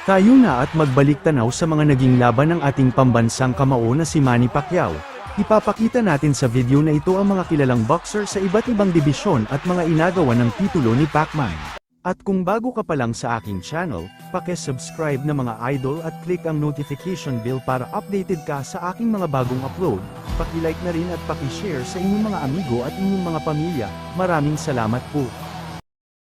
Tayo na at magbalik tanaw sa mga naging laban ng ating pambansang kamao na si Manny Pacquiao. Ipapakita natin sa video na ito ang mga kilalang boxer sa iba't ibang dibisyon at mga inagawa ng titulo ni Pacman. At kung bago ka pa lang sa aking channel, paki-subscribe na mga idol at click ang notification bell para updated ka sa aking mga bagong upload. Paki-like na rin at paki-share sa inyong mga amigo at inyong mga pamilya. Maraming salamat po.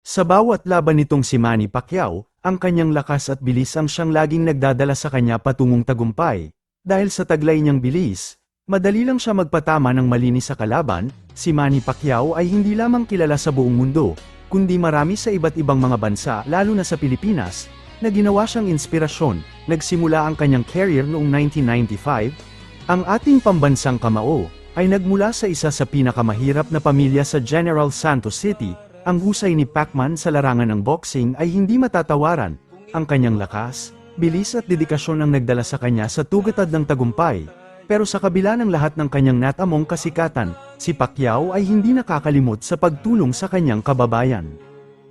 Sa bawat laban nitong si Manny Pacquiao, ang kanyang lakas at bilis ang siyang laging nagdadala sa kanya patungong tagumpay. Dahil sa taglay niyang bilis, madali lang siya magpatama ng malinis sa kalaban. Si Manny Pacquiao ay hindi lamang kilala sa buong mundo, kundi marami sa iba't ibang mga bansa lalo na sa Pilipinas, na ginawa siyang inspirasyon. Nagsimula ang kanyang career noong 1995. Ang ating pambansang kamao ay nagmula sa isa sa pinakamahirap na pamilya sa General Santos City. Ang husay ni Pacman sa larangan ng boxing ay hindi matatawaran. Ang kanyang lakas, bilis at dedikasyon ang nagdala sa kanya sa tugatad ng tagumpay. Pero sa kabila ng lahat ng kanyang natamong kasikatan, si Pacquiao ay hindi nakakalimot sa pagtulong sa kanyang kababayan.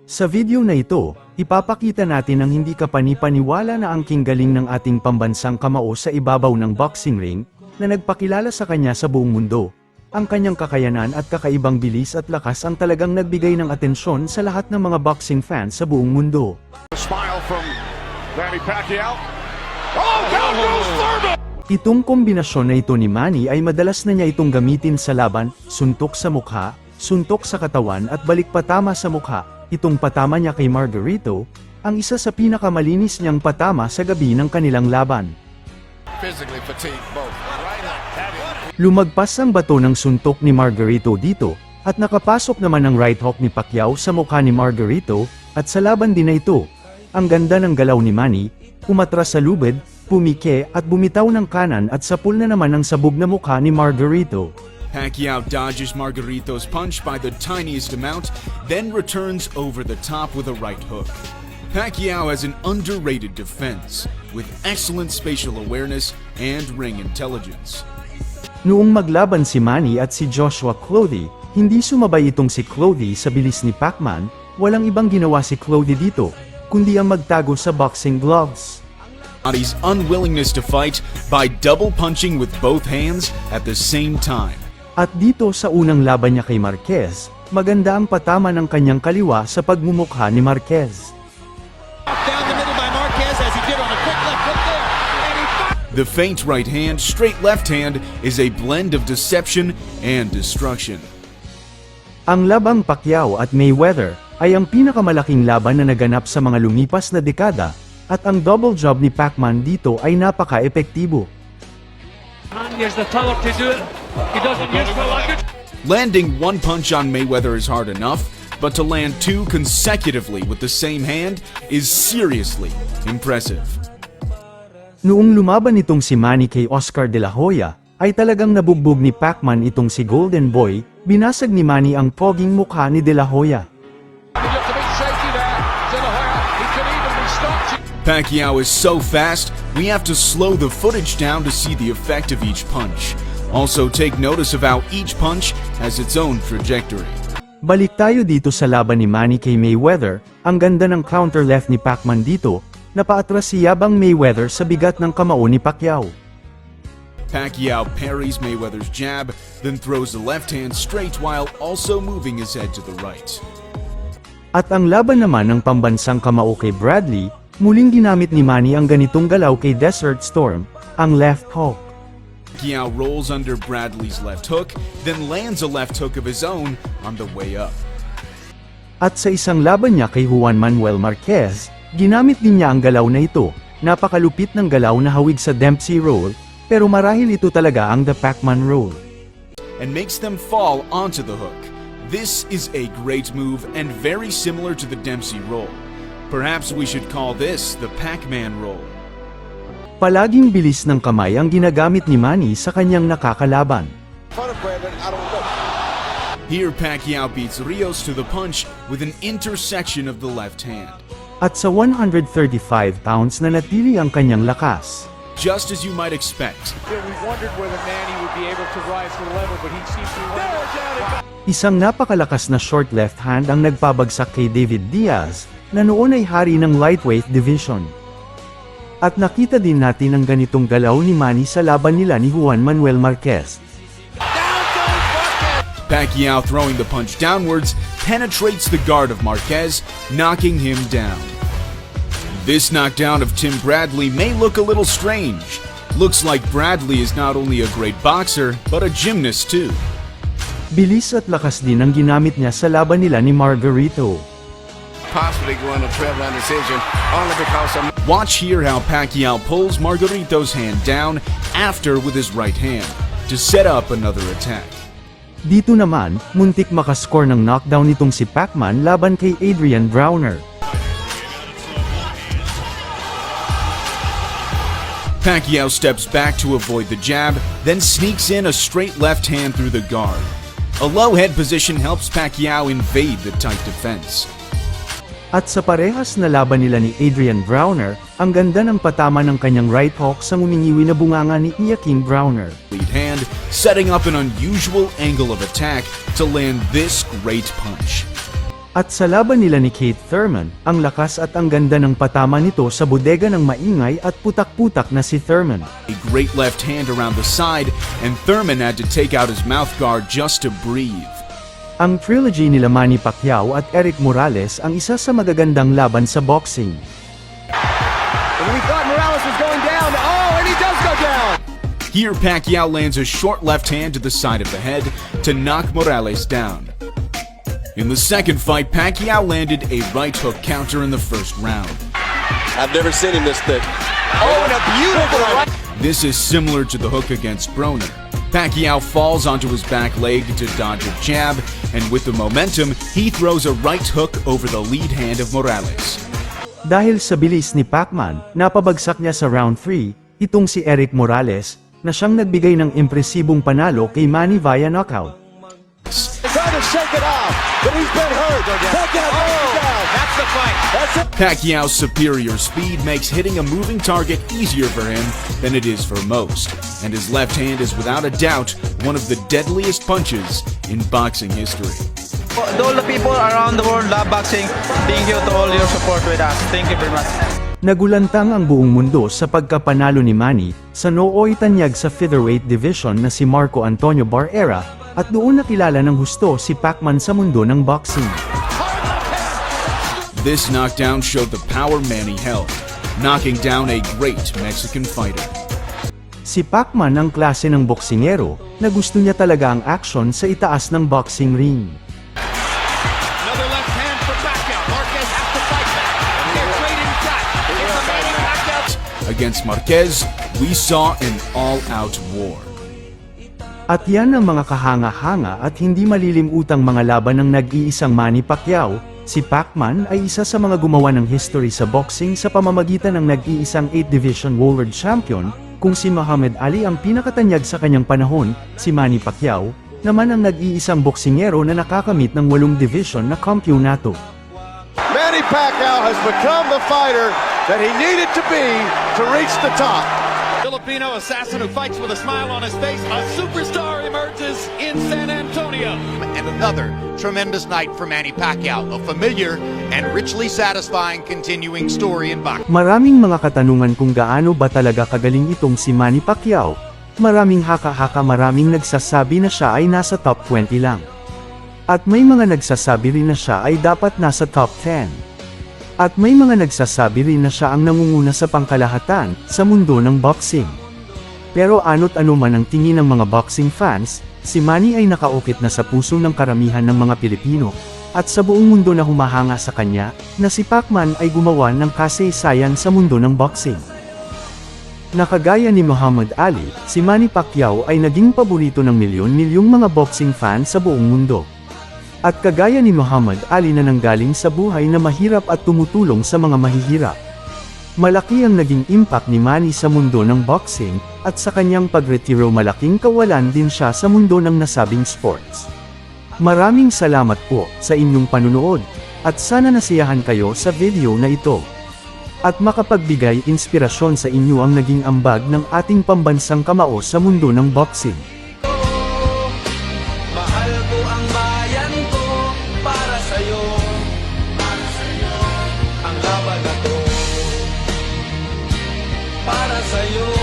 Sa video na ito, ipapakita natin ang hindi kapanipaniwala na angking galing ng ating pambansang kamao sa ibabaw ng boxing ring, na nagpakilala sa kanya sa buong mundo. Ang kanyang kakayanan at kakaibang bilis at lakas ang talagang nagbigay ng atensyon sa lahat ng mga boxing fans sa buong mundo. Itong kombinasyon na ito ni Manny ay madalas na niya itong gamitin sa laban, suntok sa mukha, suntok sa katawan at balik patama sa mukha. Itong patama niya kay Margarito, ang isa sa pinakamalinis niyang patama sa gabi ng kanilang laban. Lumagpas ang bato ng suntok ni Margarito dito, at nakapasok naman ang right hook ni Pacquiao sa mukha ni Margarito, at sa laban din na ito, ang ganda ng galaw ni Manny, umatras sa lubid, pumike at bumitaw ng kanan at sapul na naman ang sabog na mukha ni Margarito. Pacquiao dodges Margarito's punch by the tiniest amount, then returns over the top with a right hook. Pacquiao has an underrated defense, with excellent spatial awareness and ring intelligence. Noong maglaban si Manny at si Joshua Clottey, hindi sumabay itong si Clottey sa bilis ni Pacman. Walang ibang ginawa si Clottey dito, kundi ang magtago sa boxing gloves. His unwillingness to fight by double punching with both hands at the same time. At dito sa unang laban niya kay Marquez, maganda ang patama ng kanyang kaliwa sa pagmumukha ni Marquez. The feint right hand, straight left hand is a blend of deception and destruction. Ang labang Pacquiao at Mayweather ay ang pinakamalaking laban na naganap sa mga lumipas na dekada, at ang double job ni Pacman dito ay napaka-epektibo. Landing one punch on Mayweather is hard enough, but to land two consecutively with the same hand is seriously impressive. Noong lumaban itong si Manny kay Oscar De La Hoya, ay talagang nabugbog ni Pacman itong si Golden Boy. Binasag ni Manny ang poging mukha ni De La Hoya. Pacquiao is so fast, we have to slow the footage down to see the effect of each punch. Also take notice of how each punch has its own trajectory. Balik tayo dito sa laban ni Manny kay Mayweather. Ang ganda ng counter left ni Pacman dito. Napaatras si Yabang Mayweather sa bigat ng kamao ni Pacquiao. Pacquiao parries Mayweather's jab, then throws the left hand straight while also moving his head to the right. At ang laban naman ng pambansang kamao kay Bradley, muling ginamit ni Manny ang ganitong galaw kay Desert Storm, ang left hook. Pacquiao rolls under Bradley's left hook, then lands a left hook of his own on the way up. At sa isang laban niya kay Juan Manuel Marquez, ginamit din niya ang galaw na ito. Napakalupit ng galaw na hawig sa Dempsey roll, pero marahil ito talaga ang the Pacman roll. And makes them fall onto the hook. This is a great move and very similar to the Dempsey roll. Perhaps we should call this the Pac-Man roll. Palaging bilis ng kamay ang ginagamit ni Manny sa kanyang nakakalaban. Here Pacquiao beats Rios to the punch with an intersection of the left hand. At sa 135 pounds na natili ang kanyang lakas. Just as you might expect. We wondered whether Manny would be able to rise to the level, but he seems to. Isang napakalakas na short left hand ang nagpabagsak kay David Diaz, na noon ay hari ng lightweight division. At nakita din natin ang ganitong galaw ni Manny sa laban nila ni Juan Manuel Marquez. Pacquiao throwing the punch downwards penetrates the guard of Marquez, knocking him down. This knockdown of Tim Bradley may look a little strange. Looks like Bradley is not only a great boxer, but a gymnast too. Bilis at lakas din ang ginamit niya sa laban nila ni Margarito. Possibly going to 12-round decision only because of... Watch here how Pacquiao pulls Margarito's hand down after with his right hand to set up another attack. Dito naman, muntik makascore ng knockdown nitong si Pacman laban kay Adrian Browner. Pacquiao steps back to avoid the jab, then sneaks in a straight left hand through the guard. A low head position helps Pacquiao invade the tight defense. At sa parehas na laban nila ni Adrian Browner, ang ganda ng patama ng kanyang right hook sa ngumingiwi na bunganga ni Joaquin Browner. Lead hand, setting up an unusual angle of attack to land this great punch. At sa laban nila ni Kate Thurman, ang lakas at ang ganda ng patama nito sa bodega ng maingay at putak-putak na si Thurman. A great left hand around the side, and Thurman had to take out his mouth guard just to breathe. Ang trilogy nila Manny Pacquiao at Eric Morales ang isa sa magagandang laban sa boxing. And we thought Morales was going down. Oh, and he does go down. Here Pacquiao lands a short left hand to the side of the head to knock Morales down. In the second fight, Pacquiao landed a right hook counter in the first round. I've never seen him this thick. Oh, and a beautiful right. This is similar to the hook against Broner. Pacquiao falls onto his back leg to dodge a jab, and with the momentum, he throws a right hook over the lead hand of Morales. Dahil sa bilis ni Pacman, napabagsak niya sa round 3, itong si Eric Morales, na siyang nagbigay ng impresibong panalo kay Manny via knockout. Trying to shake it off, but he's been hurt. That's the fight. That's it. Pacquiao's superior speed makes hitting a moving target easier for him than it is for most, and his left hand is without a doubt one of the deadliest punches in boxing history. To all the people around the world love boxing, thank you to all your support with us. Thank you very much. Nagulantang ang buong mundo sa pagkapanalo ni Manny sa nooy tanyag sa featherweight division na si Marco Antonio Barrera, at doon nakilala ng husto si Pacman sa mundo ng boxing. This knockdown showed the power Manny held, knocking down a great Mexican fighter. Si Pacman ang klase ng boksingero na gusto niya talaga ang action sa itaas ng boxing ring. Another left hand for Pacquiao. Marquez has to fight back. They're trading shots. It's a Manny knockout. Against Marquez, we saw an all-out war. At yan ang mga kahanga-hanga at hindi malilimutang mga laban ng nag-iisang Manny Pacquiao. Si Pacman ay isa sa mga gumawa ng history sa boxing sa pamamagitan ng nag-iisang 8-division world champion, kung si Muhammad Ali ang pinakatanyag sa kanyang panahon. Si Manny Pacquiao naman ang nag-iisang boksingero na nakakamit ng 8-division na kampyonato. Manny Pacquiao has become the fighter that he needed to be to reach the top. Filipino assassin who fights with a smile on his face. A superstar emerges in San Antonio. And another tremendous night for Manny Pacquiao, a familiar and richly satisfying continuing story in boxing. Maraming mga katanungan kung gaano ba talaga kagaling itong si Manny Pacquiao. Maraming haka-haka, maraming nagsasabi na siya ay nasa top 20 lang. At may mga nagsasabi rin na siya ay dapat nasa top 10. At may mga nagsasabi rin na siya ang nangunguna sa pangkalahatan sa mundo ng boxing. Pero ano't ano man ang tingin ng mga boxing fans, si Manny ay nakaukit na sa puso ng karamihan ng mga Pilipino, at sa buong mundo na humahanga sa kanya, na si Pacman ay gumawa ng kasaysayan sa mundo ng boxing. Nakagaya ni Muhammad Ali, si Manny Pacquiao ay naging paborito ng milyon-milyong mga boxing fans sa buong mundo. At kagaya ni Muhammad Ali na nanggaling sa buhay na mahirap at tumutulong sa mga mahihirap. Malaki ang naging impact ni Manny sa mundo ng boxing, at sa kanyang pagretiro malaking kawalan din siya sa mundo ng nasabing sports. Maraming salamat po sa inyong panunood, at sana nasiyahan kayo sa video na ito. At makapagbigay inspirasyon sa inyo ang naging ambag ng ating pambansang kamao sa mundo ng boxing. Mahal ko ang bayan. sa'yo